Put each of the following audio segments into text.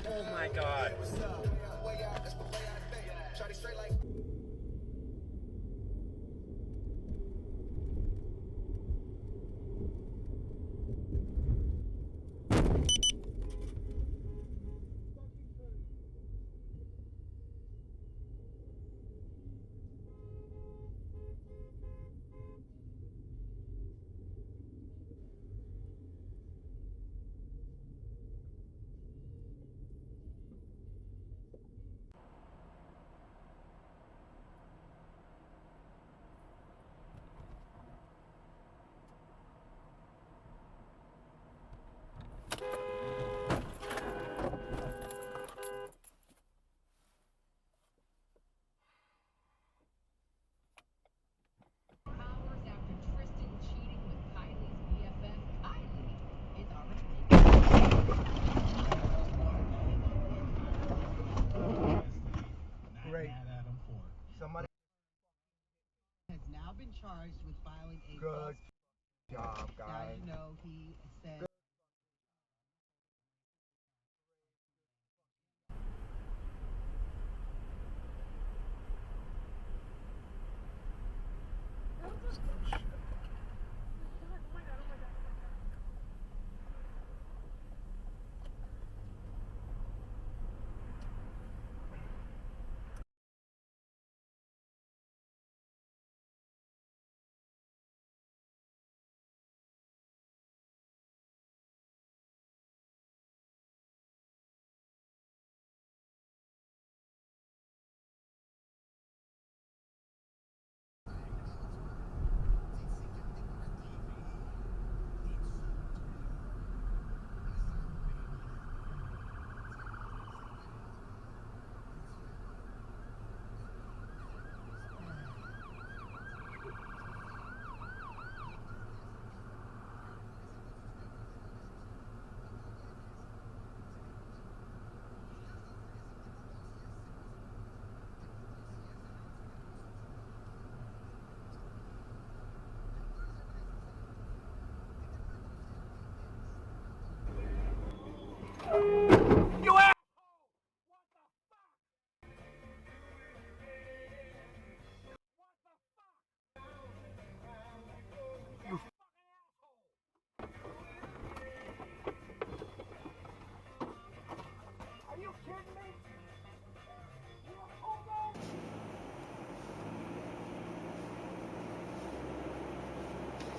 Oh my god. Great. Somebody has now been charged with filing a good job, Now guys. you know he said.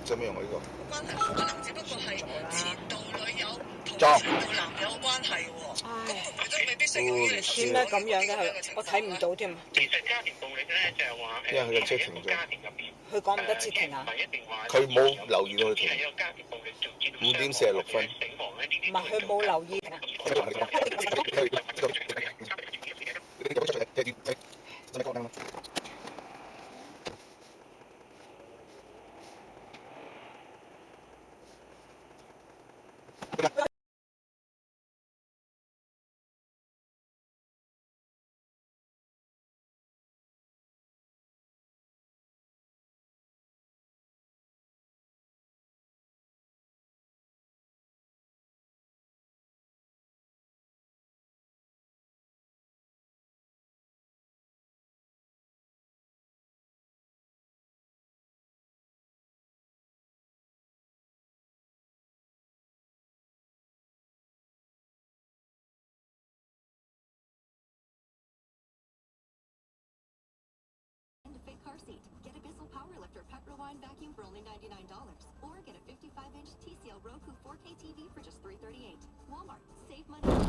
做咩用我呢個？關係可能只不過係前度女友同裝前度男友嘅關係喎，咁佢都未必適用於你頭點解咁樣嘅？係我睇唔到添。其實家庭暴力咧就係話因為佢嘅車停咗家庭入邊，佢講唔得截停啊？唔係一定話佢冇留意到佢停。係有家庭暴力導致到5:46分。死亡咧呢啲。唔係佢冇留意啊。Fit car seat. Get a Bissell Powerlifter Pet Rewind vacuum for only $99. Or get a 55-inch TCL Roku 4K TV for just $338. Walmart. Save money. Office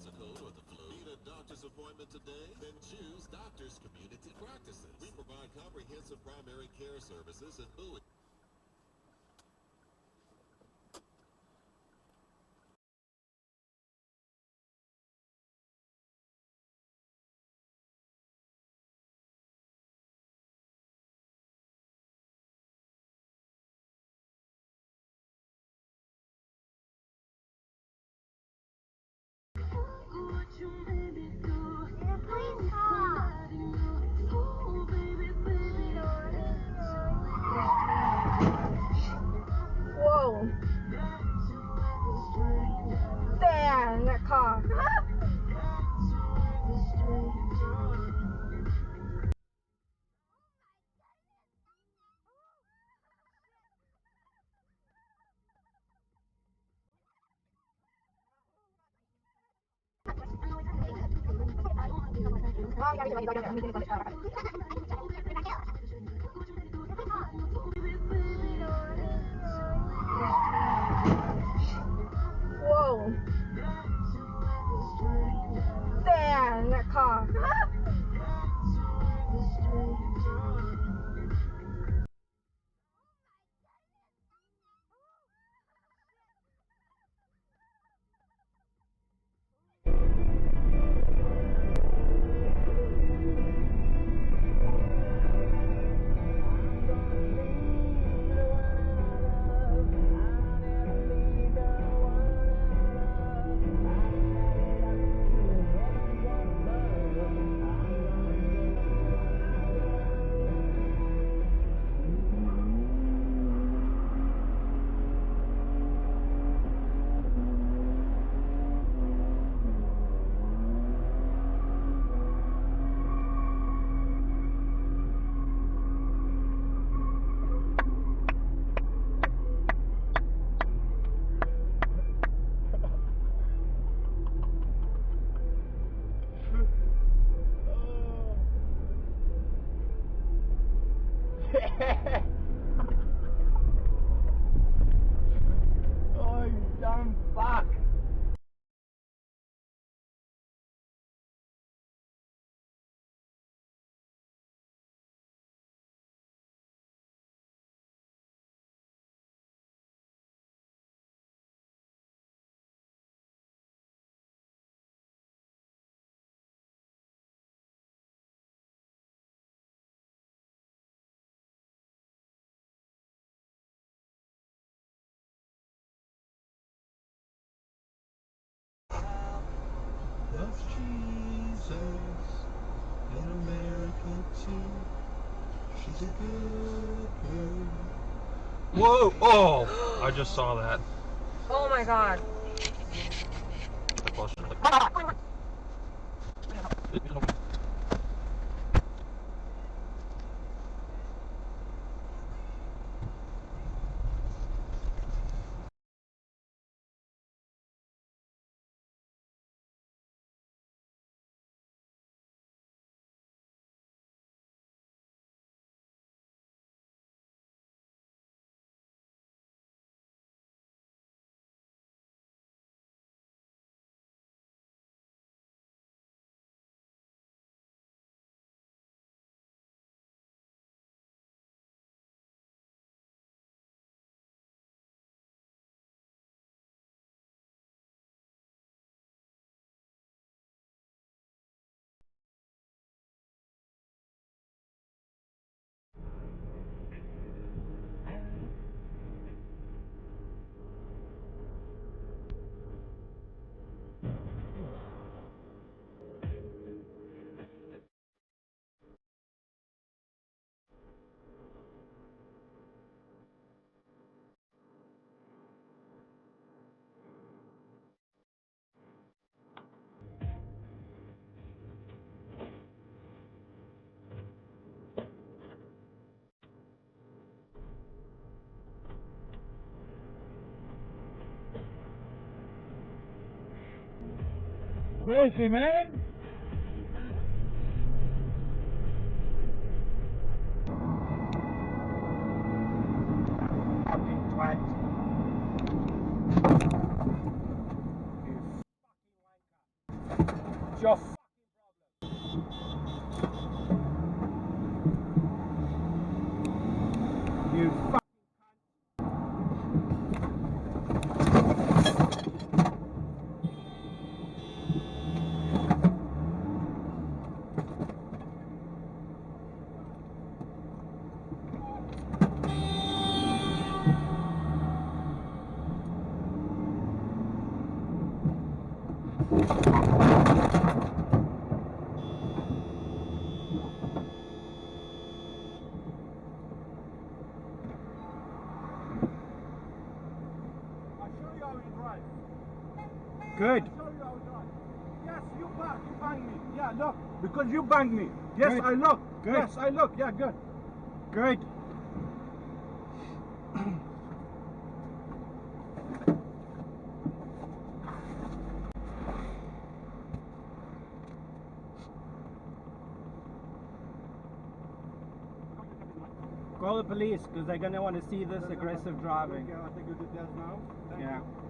a cold or the flu. Need a doctor's appointment today? Then choose Doctors Community Practices. We provide comprehensive primary care services in Bowie. Whoa. Damn, that car. Whoa. Damn, that car. Oh, you dumb fuck. Loves Jesus in America too. She's a good girl. Whoa! Oh! I just saw that. Oh my god. Where is he, man? Fucking twat. It's your fucking problem. You fucking cunt. Good. Yes, you bang me. Yeah, look, because you banged me. Yes, Good. I look. Good. Yes, I look. Yeah, good. Good. Call the police because they're gonna want to see this aggressive driving. Okay, I think you did that now. Thank Yeah. you.